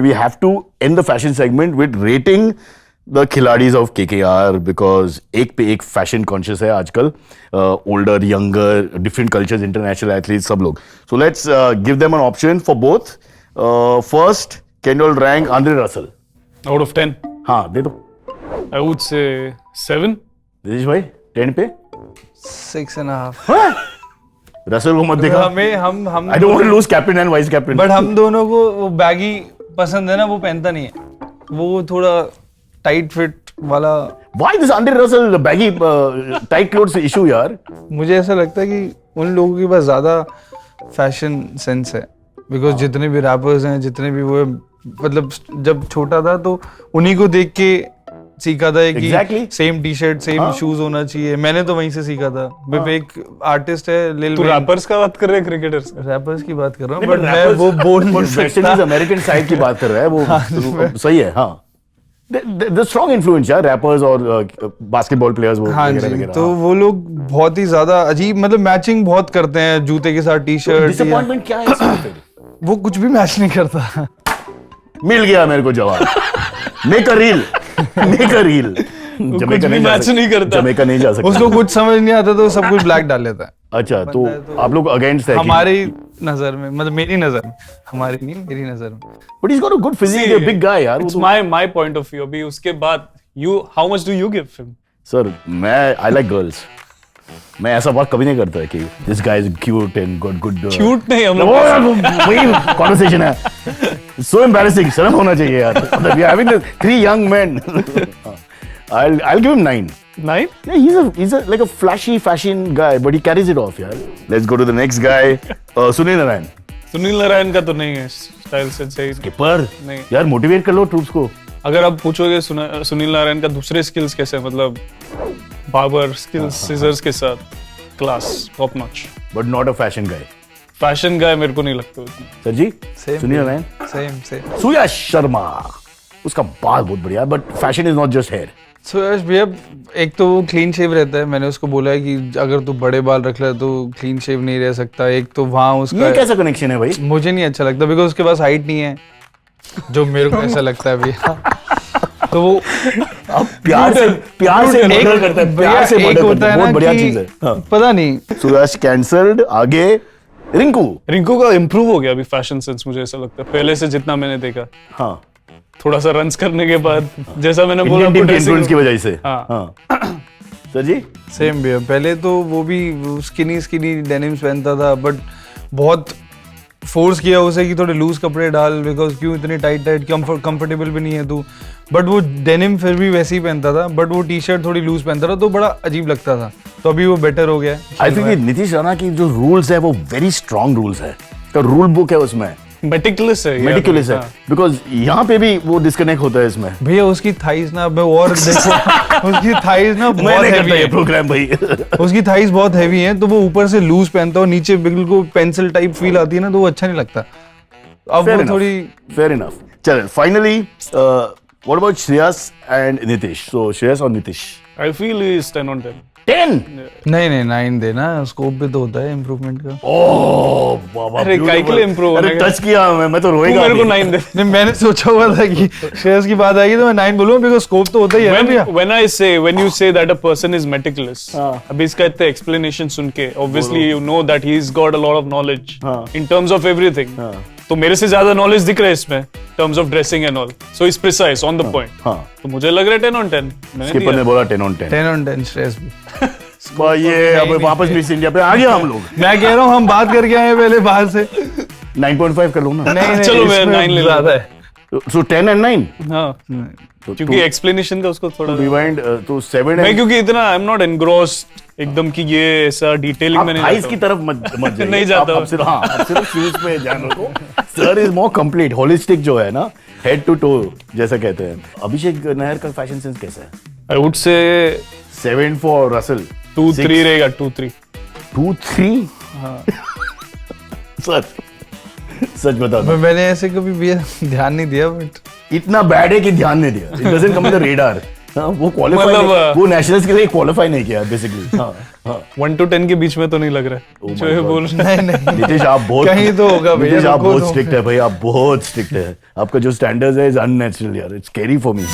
We have to end the fashion segment with rating the खिलाड़ीज of KKR because एक पे एक fashion conscious है आजकल, older, younger, different cultures, international athletes, सब लोग. So let's give them an option for both. First, can you all rank Andre Russell? Out of 10? हाँ, दे दो. I would say 7. Dinesh भाई, 10 पे? 6.5. हाँ? रसल को मत देखा. हमें हम I don't want to lose captain and vice captain. But हम दोनों को वो बैगी पसंद है ना, वो पहनता नहीं है, वो थोड़ा टाइट फिट वाला. Why this Andre Russell baggy tight clothes issue यार? मुझे ऐसा लगता है कि उन लोगों के पास ज्यादा फैशन सेंस है, बिकॉज जितने भी रैपर्स हैं, जितने भी वो, मतलब जब छोटा था तो उन्हीं को देख के सीखा था कि Exactly. Same T shirt same shoes होना चाहिए. मैंने तो वहीं से सीखा था. एक आर्टिस्ट है लिल तू वेन. रैपर्स का बात कर रहे हैं क्रिकेटर्स का? रैपर्स की बात कर रहा हूँ, बट मैं वो बोल नहीं सकता. अमेरिकन साइड की बात कर रहा है वो. सही है. हाँ, द स्ट्रॉन्ग इन्फ्लुएंस यार, रैपर्स और बास्केटबॉल प्लेयर्स वो. हाँ जी, तो वो लोग बहुत ही ज्यादा अजीब, मतलब मैचिंग बहुत करते हैं जूते के साथ टी शर्ट. डिसअपॉइंटमेंट क्या है इसमें फिर? वो कुछ भी मैच नहीं करता. मिल गया मेरे को जवाब. Make a reel. कुछ भी मैच नहीं करता. जमैका नहीं जा सकता. उसको कुछ समझ नहीं आता तो सब कुछ ब्लैक डाल लेता है. अच्छा, तो आप लोग अगेंस्ट है? हमारी नजर में, मतलब मेरी नजर में, हमारी नहीं, मेरी नजर में. But he got a good physique, a big guy यार. It's my point of view. अभी उसके बाद how much do you give him? Sir, मैं आई लाइक गर्ल्स. मैं ऐसा बात कभी नहीं करता है कि this guy is cute and got good. Cute नहीं, हम लोग वही कॉन्वर्सेशन है. So embarrassing. शर्म होना चाहिए यार. We are having 3 young men. I'll give him 9. 9? Yeah, he's like a flashy fashion guy, but he carries it off, यार. Let's go to the next guy. Sunil Narayan. Sunil Narayan का तो नहीं है स्टाइल से सही. Skipper. नहीं. यार मोटिवेट कर लो ट्रूप्स को. अगर आप पूछोगे सुनील नारायण का दूसरे स्किल्स कैसे, मतलब बार्बर स्किल्स, सीजर्स के साथ class top notch. But not a fashion guy. Fashion guy मेरे को नहीं लगता उतना. Sir ji, Same. Sunil Narayan. Same. Surya Sharma. उसका बाल बहुत बढ़िया है, but fashion is not just hair. Suresh भैया, एक तो वो क्लीन शेव रहता है. मैंने उसको बोला है कि अगर तू बड़े बाल रख ले तो क्लीन शेव नहीं रह सकता. एक तो वहाँ उसका ये कैसा कनेक्शन है भाई? मुझे नहीं अच्छा लगता, बिकॉज उसके पास हाइट नहीं है, जो मेरे को ऐसा लगता है भैया. तो वो प्यार से मर्डर करता है. प्यार से मर्डर करता है. बहुत बढ़िया चीज है. पता नहीं. सूरज कैंसल्ड. आगे रिंकू का इम्प्रूव हो गया अभी फैशन सेंस, मुझे ऐसा लगता है पहले से जितना मैंने देखा. हाँ, थोड़ा सा रन्स करने के बाद, जैसा मैंने बोला, इन्फ्लुएंस की वजह से. हाँ. सर जी, सेम भैया. पहले तो वो भी स्किनी डेनिम्स पहनता था, बट बहुत फोर्स किया उसे कि थोड़े लूज कपड़े डाल, बिकॉज क्यों इतने टाइट कंफर्टेबल भी नहीं है तू. बट वो डेनिम फिर भी वैसे ही पहनता था, बट वो टी शर्ट थोड़ी लूज पहनता था तो बड़ा अजीब लगता था. तो अभी वो बेटर हो गया. आई थिंक नीतीश राणा की जो रूल्स है वो वेरी स्ट्रॉन्ग रूल्स है. तो रूल बुक है उसमें, मेटिकुलस है. बिकॉज यहाँ पे भी वो डिस्कनेक्ट होता है इसमें. भैया उसकी थाइज ना, मैं और देखो उसकी थाइज ना बहुत हेवी है. प्रोग्राम भाई. उसकी थाइज बहुत हैवी है, तो वो ऊपर से लूज पहनता है और नीचे बिल्कुल पेंसिल टाइप फील आती है ना, तो वो अच्छा नहीं लगता. अब वो थोड़ी फेयर इनफ. चलो finally, what about Shreyas and Nitish? So Shreyas और Nitish, I feel he is 10 on 10. 10? नहीं 9 देना. स्कोप भी तो होता है इम्प्रूवमेंट का. ओह बाबा, अरे काय के लिए इम्प्रूव होने का? टच किया मैं तो रोएगा. मेरे को 9 दे. नहीं, मैंने सोचा हुआ था कि श्रेयस की बात आएगी तो मैं 9 बोलूंगा, बिकॉज़ स्कोप तो होता ही है ना भैया. when you say that a person is meticulous, अभी इसका इतना explanation सुन के obviously you know that he's got a lot of knowledge in terms of everything. तो मेरे से ज्यादा नॉलेज दिख रहा है इसमें, terms of dressing and all. So he's precise on the point. तो मुझे लग रहा है 10 on 10. स्किपर ने बोला 10 on 10. 10 on 10 श्रेयस भी. ये अब वापस मिस इंडिया पे आ गया हम लोग. मैं कह रहा हूँ हम बात करके आए पहले बाहर से. 9.5 कर लो ना. नहीं चलो मैं 9 ले ज्यादा है. So 10 and 9. हाँ, क्योंकि एक्सप्लेनेशन का उसको थोड़ा रिवाइंड. तो 7 मैं क्योंकि इतना आई एम नॉट एनग्रॉस्ड एकदम कि ये ऐसा डिटेलिंग में नहीं आइस की तरफ मत जाइए. नहीं जाता. आप सिर्फ शूज पे ध्यान रखो. Sir is more complete, holistic जो है ना, हेड टू टो जैसा कहते हैं. अभिषेक नायर का फैशन सेंस कैसा है? I would say 7 for Russell. 2-3 रहेगा. 2-3. 2-3. हाँ. सर सच बता दो. मैंने ऐसे कभी भी ध्यान नहीं दिया, बट इतना बैड है कि ध्यान नहीं दिया. It doesn't come in the radar. वो क्वालिफाई मतलब, वो नेशनल्स के लिए क्वालिफाई नहीं किया बेसिकली। हाँ हाँ 1 to 10 के बीच में तो नहीं लग रहा है जो ये बोल रहे हैं। नहीं नहीं नीतीश आप बहुत कहीं तो होगा भैया, नीतीश आप रुको बहुत तो। स्ट्रिक्ट है भाई, आप बहुत स्ट्रिक्ट है, आपका जो स्टैंडर्ड्स है इज अननेचुरल यार, इट्स स्कैरी फॉर मी।